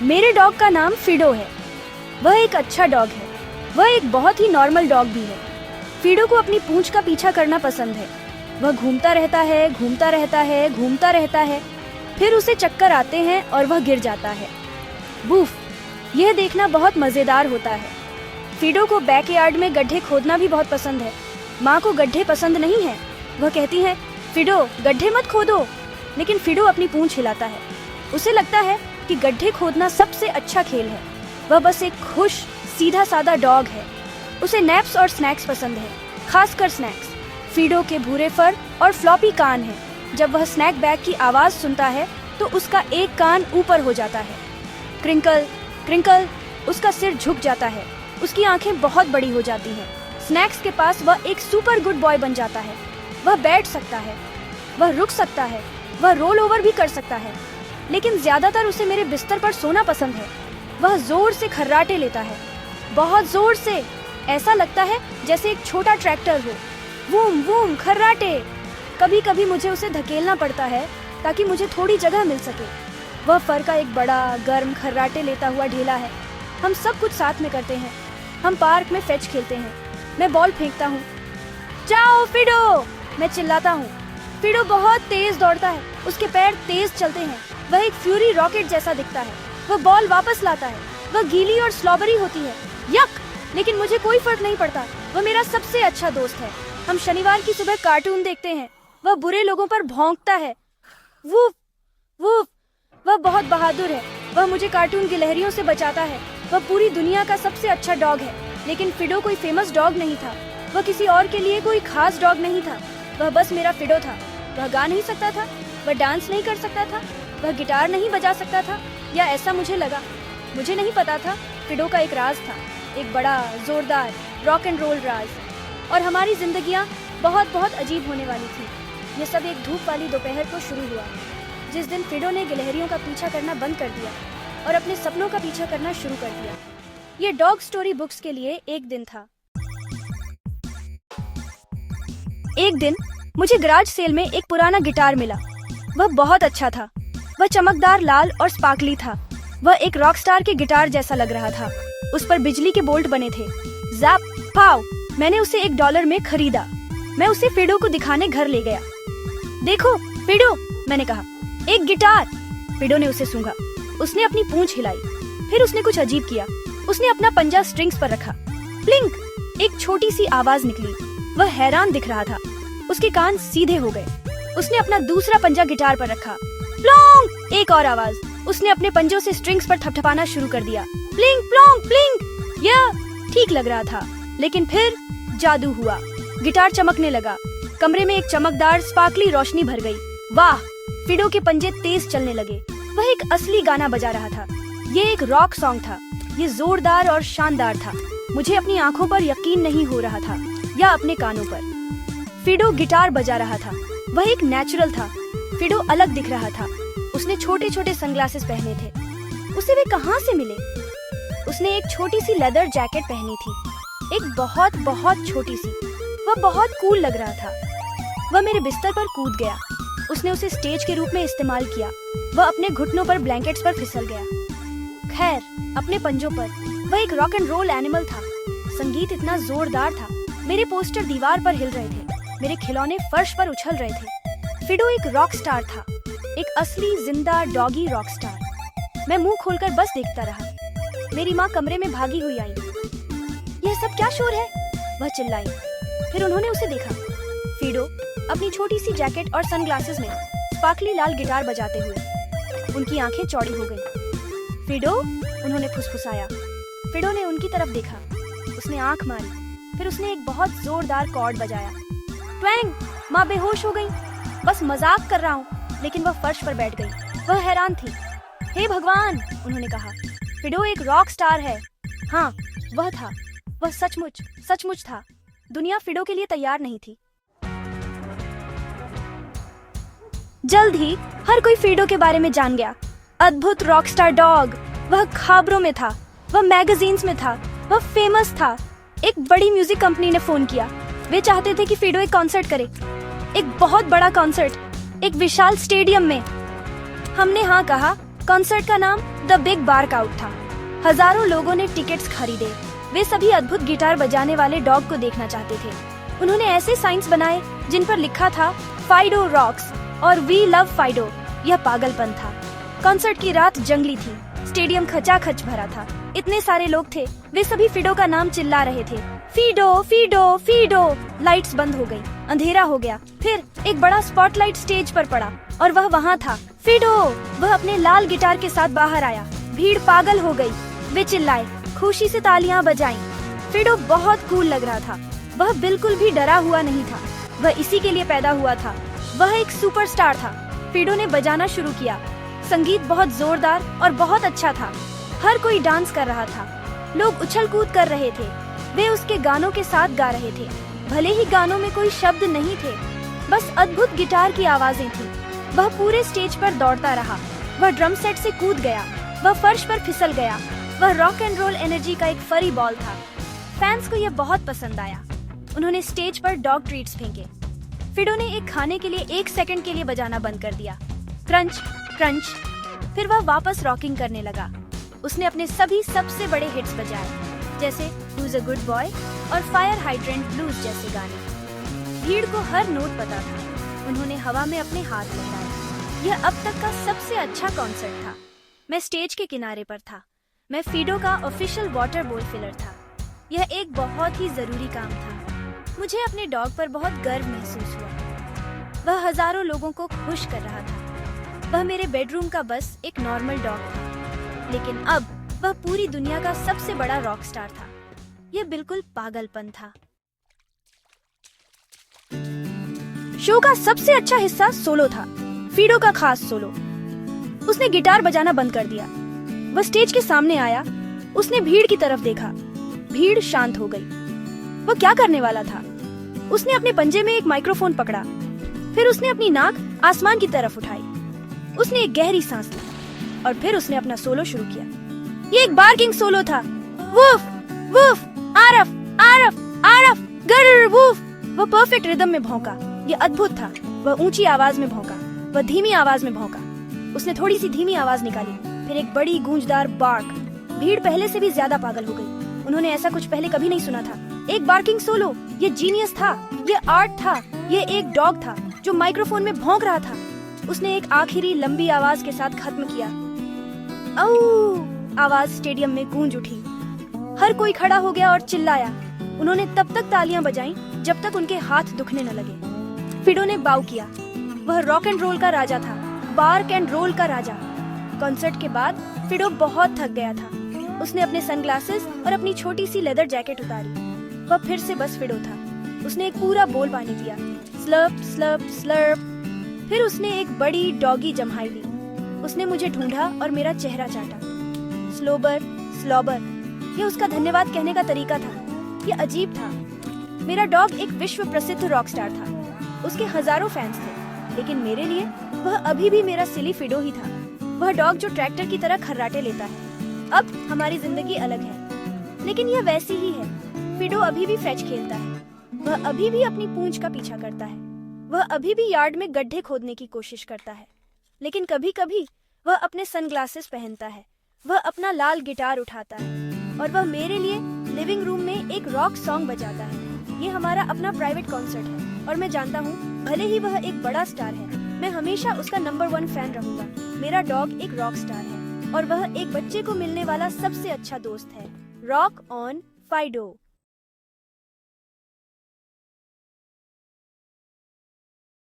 मेरे डॉग का नाम फिडो है। वह एक अच्छा डॉग है। वह एक बहुत ही नॉर्मल डॉग भी है। फिडो को अपनी पूंछ का पीछा करना पसंद है। वह घूमता रहता है, घूमता रहता है, घूमता रहता है, फिर उसे चक्कर आते हैं और वह गिर जाता है। बूफ, यह देखना बहुत मजेदार होता है। फिडो को बैकयार्ड में गड्ढे खोदना भी बहुत पसंद है। माँ को गड्ढे पसंद नहीं है। वह कहती है, फिडो गड्ढे मत खोदो, लेकिन फिडो अपनी पूंछ हिलाता है। उसे लगता है कि गड्ढे खोदना सबसे अच्छा खेल है। वह बस एक खुश सीधा सादा डॉग है। उसे नैप्स और स्नैक्स पसंद है, खासकर स्नैक्स। फिडो के भूरे फर और फ्लॉपी कान हैं। जब वह स्नैक बैग की आवाज सुनता है तो उसका एक कान ऊपर हो जाता है। क्रिंकल क्रिंकल, उसका सिर झुक जाता है। उसकी आंखें बहुत बड़ी हो जाती हैं। स्नैक्स के पास वह एक सुपर गुड बॉय बन जाता है। वह बैठ सकता है, वह रुक सकता है, वह रोल ओवर भी कर सकता है, लेकिन ज्यादातर उसे मेरे बिस्तर पर सोना पसंद है। वह जोर से खर्राटे लेता है, बहुत जोर से। ऐसा लगता है जैसे एक छोटा ट्रैक्टर हो। वूम वूम खर्राटे। कभी कभी मुझे उसे धकेलना पड़ता है ताकि मुझे थोड़ी जगह मिल सके। वह फर का एक बड़ा गर्म खर्राटे लेता हुआ ढेला है। हम सब कुछ साथ में करते हैं। हम पार्क में फेच खेलते हैं। मैं बॉल फेंकता हूँ। जाओ फिडो, मैं चिल्लाता हूँ। फिडो बहुत तेज दौड़ता है। उसके पैर तेज चलते हैं। वह एक फ्यूरी रॉकेट जैसा दिखता है। वह बॉल वापस लाता है। वह गीली और स्ट्रॉबेरी होती है। यक, लेकिन मुझे कोई फर्क नहीं पड़ता। वह मेरा सबसे अच्छा दोस्त है। हम शनिवार की सुबह कार्टून देखते हैं। वह बुरे लोगों पर भौंकता है। Woof woof. वह बहुत बहादुर है। वह मुझे कार्टून गिलहरियों से बचाता है। वह पूरी दुनिया का सबसे अच्छा डॉग है। लेकिन फिडो कोई फेमस डॉग नहीं था। वह किसी और के लिए कोई खास डॉग नहीं था। वह बस मेरा फिडो था। वह गा नहीं सकता था, वह डांस नहीं कर सकता था, वह गिटार नहीं बजा सकता था, या ऐसा मुझे लगा। मुझे नहीं पता था फिडो का एक राज था, एक बड़ा जोरदार रॉक एंड रोल राज। और हमारी जिंदगियां बहुत बहुत अजीब होने वाली थी। ये सब एक धूप वाली दोपहर को शुरू हुआ, जिस दिन फिडो ने गिलहरियों का पीछा करना बंद कर दिया और अपने सपनों का पीछा करना शुरू कर दिया। ये डॉग स्टोरी बुक्स के लिए एक दिन था। एक दिन मुझे गराज सेल में एक पुराना गिटार मिला। वह बहुत अच्छा था। वह चमकदार लाल और स्पार्कली था। वह एक रॉक स्टार के गिटार जैसा लग रहा था। उस पर बिजली के बोल्ट बने थे। ज़ैप पाव। मैंने उसे $1 में खरीदा। मैं उसे फिडो को दिखाने घर ले गया। देखो फिडो, मैंने कहा, एक गिटार। फिडो ने उसे सूंघा। उसने अपनी पूंछ हिलाई। फिर उसने कुछ अजीब किया। उसने अपना पंजा स्ट्रिंग्स पर रखा। प्लिंक, एक छोटी सी आवाज निकली। वह हैरान दिख रहा था। उसके कान सीधे हो गए। उसने अपना दूसरा पंजा गिटार पर रखा। प्लोंग, एक और आवाज। उसने अपने पंजों से स्ट्रिंग्स पर थपथपाना शुरू कर दिया। प्लिंग प्लोंग प्लिंग। यह ठीक लग रहा था, लेकिन फिर जादू हुआ। गिटार चमकने लगा। कमरे में एक चमकदार स्पार्कली रोशनी भर गई। वाह, फिडो के पंजे तेज चलने लगे। वह एक असली गाना बजा रहा था। ये एक रॉक सॉन्ग था। ये जोरदार और शानदार था। मुझे अपनी आंखों पर यकीन नहीं हो रहा था, या अपने कानों पर। फिडो गिटार बजा रहा था। वह एक नेचुरल था। फिडो अलग दिख रहा था। उसने छोटे छोटे सनग्लासेस पहने थे। उसे वे कहाँ से मिले? उसने एक छोटी सी लेदर जैकेट पहनी थी, एक बहुत बहुत छोटी सी। वह बहुत कूल लग रहा था। वह मेरे बिस्तर पर कूद गया। उसने उसे स्टेज के रूप में इस्तेमाल किया। वह अपने घुटनों पर ब्लैंकेट्स पर फिसल गया। खैर, अपने पंजों पर। वह एक रॉक एंड रोल एनिमल था। संगीत इतना जोरदार था। मेरे पोस्टर दीवार पर हिल रहे थे। मेरे खिलौने फर्श पर उछल रहे थे। फिडो एक रॉक स्टार था, एक असली जिंदा डॉगी रॉक स्टार। मैं मुंह खोलकर बस देखता रहा। मेरी माँ कमरे में भागी हुई आई। यह सब क्या शोर है? वह चिल्लाई। फिर उन्होंने उसे देखा। फिडो अपनी छोटी सी जैकेट और सनग्लासेस में स्पार्कली लाल गिटार बजाते हुए। उनकी आंखें चौड़ी हो गईं। फिडो, उन्होंने फुसफुसाया। फिडो ने उनकी तरफ देखा। उसने आंख मारी। फिर उसने एक बहुत जोरदार कॉर्ड बजाया। ट्वैंग, माँ बेहोश हो गई। बस मजाक कर रहा हूँ, लेकिन वह फर्श पर बैठ गई। वह हैरान थी। हे भगवान, उन्होंने कहा, फिडो एक रॉक स्टार है। हाँ, वह था। वह सचमुच सचमुच था। दुनिया फिडो के लिए तैयार नहीं थी। जल्द ही हर कोई फिडो के बारे में जान गया। अद्भुत रॉकस्टार डॉग। वह खबरों में था, वह मैगजीन्स में था, वह फेमस था। एक बड़ी म्यूजिक कंपनी ने फोन किया। वे चाहते थे कि फिडो एक कॉन्सर्ट करे, एक बहुत बड़ा कॉन्सर्ट, एक विशाल स्टेडियम में। हमने हाँ कहा कॉन्सर्ट का नाम द बिग बार्कआउट था। हजारों लोगों ने टिकट्स खरीदे। वे सभी अद्भुत गिटार बजाने वाले डॉग को देखना चाहते थे। उन्होंने ऐसे साइंस बनाए जिन पर लिखा था फाइडो रॉक्स और वी लव फाइडो। यह पागलपन था। कॉन्सर्ट की रात जंगली थी। स्टेडियम खचाखच भरा था। इतने सारे लोग थे। वे सभी फिडो का नाम चिल्ला रहे थे, फीडो फीडो फीडो। लाइट्स बंद हो गई, अंधेरा हो गया। फिर एक बड़ा स्पॉटलाइट स्टेज पर पड़ा और वह वहाँ था। फीडो! वह अपने लाल गिटार के साथ बाहर आया। भीड़ पागल हो गई। वे चिल्लाए, खुशी से तालियां बजाईं। फीडो बहुत कूल लग रहा था। वह बिल्कुल भी डरा हुआ नहीं था। वह इसी के लिए पैदा हुआ था। वह एक सुपरस्टार था। फीडो ने बजाना शुरू किया। संगीत बहुत जोरदार और बहुत अच्छा था। हर कोई डांस कर रहा था। लोग उछल कूद कर रहे थे। वे उसके गानों के साथ गा रहे थे। भले ही गानों में कोई शब्द नहीं थे, बस अद्भुत गिटार की आवाजें थीं। वह पूरे स्टेज पर दौड़ता रहा। वह ड्रम सेट से कूद गया। वह फर्श पर फिसल गया। वह रॉक एंड रोल एनर्जी का एक फरी बॉल था। फैंस को यह बहुत पसंद आया। उन्होंने स्टेज पर डॉग ट्रीट्स फेंके। फिडो ने एक खाने के लिए 1 सेकंड के लिए बजाना बंद कर दिया। Crunch crunch. फिर वह वापस रॉकिंग करने लगा। उसने अपने सभी सबसे बड़े हिट्स बजाए, जैसे हूज अ गुड बॉय और फायर हाइड्रेंट ब्लूज जैसे गाने। भीड़ को हर नोट पता था। उन्होंने हवा में अपने हाथ लहराए। यह अब तक का सबसे अच्छा कॉन्सर्ट था। मैं स्टेज के किनारे पर था। मैं फिडो का ऑफिशियल वाटर बॉल फिलर था। यह एक बहुत ही जरूरी काम था। मुझे अपने डॉग पर बहुत गर्व महसूस हुआ। वह हजारों लोगों को खुश कर रहा था। वह मेरे बेडरूम का बस एक नॉर्मल डॉग था, लेकिन अब वह पूरी दुनिया का सबसे बड़ा रॉक स्टार था। यह बिल्कुल पागलपन था। शो का सबसे अच्छा हिस्सा सोलो था। फिडो का खास सोलो। उसने गिटार बजाना बंद कर दिया। वह स्टेज के सामने आया। उसने भीड़ की तरफ देखा। भीड़ शांत हो गई। वह क्या करने वाला था? उसने अपने पंजे में एक माइक्रोफोन पकड़ा। फिर उसने अपनी नाक आसमान की तरफ उठाई। उसने एक गहरी सांस ली और फिर उसने अपना सोलो शुरू किया। ये एक बार्किंग सोलो था। वूफ वूफ, आरफ आरफ आरफ, गर वूफ। वह परफेक्ट रिदम में भौंका। यह अद्भुत था। वह ऊंची आवाज में भौंका। वह धीमी आवाज में भौंका। उसने थोड़ी सी धीमी आवाज निकाली, फिर एक बड़ी गूंजदार बार्क। भीड़ पहले से भी ज्यादा पागल हो गई। उन्होंने ऐसा कुछ पहले कभी नहीं सुना था। एक बार्किंग सोलो। ये जीनियस था। ये आर्ट था। ये एक डॉग था जो माइक्रोफोन में भौंक रहा था। उसने एक आखिरी लंबी आवाज के साथ खत्म किया। औ! आवाज स्टेडियम में गूंज उठी। हर कोई खड़ा हो गया और चिल्लाया। उन्होंने तब तक तालियां बजाईं जब तक उनके हाथ दुखने न लगे। फिडो ने बाउ किया। वह रॉक एंड रोल का राजा था, बार्क एंड रोल का राजा। कॉन्सर्ट के बाद फिडो बहुत थक गया था। उसने अपने सनग्लासेस और अपनी छोटी सी लेदर जैकेट उतारी। वह फिर से बस फिडो था। उसने एक पूरा बोल पानी पिया। Slurp slurp slurp. फिर उसने एक बड़ी डॉगी जम्हाई ली। उसने मुझे ढूंढा और मेरा चेहरा चाटा। स्लोबर स्लॉबर, यह उसका धन्यवाद कहने का तरीका था। यह अजीब था। मेरा डॉग एक विश्व प्रसिद्ध रॉक स्टार था। उसके हजारों फैंस थे, लेकिन मेरे लिए वह अभी भी मेरा सिली फिडो ही था। वह डॉग जो ट्रैक्टर की तरह खर्राटे लेता है। अब हमारी जिंदगी अलग है, लेकिन यह वैसी ही है। फिडो अभी भी फेच खेलता है। वह अभी भी अपनी पूंछ का पीछा करता है। वह अभी भी यार्ड में गड्ढे खोदने की कोशिश करता है, लेकिन कभी कभी वह अपने सनग्लासेस पहनता है। वह अपना लाल गिटार उठाता है और वह मेरे लिए लिविंग रूम में एक रॉक सॉन्ग बजाता है। ये हमारा अपना प्राइवेट कॉन्सर्ट है और मैं जानता हूँ भले ही वह एक बड़ा स्टार है, मैं हमेशा उसका नंबर 1 फैन रहूंगा। मेरा डॉग एक रॉक स्टार है और वह एक बच्चे को मिलने वाला सबसे अच्छा दोस्त है। Rock on Fido.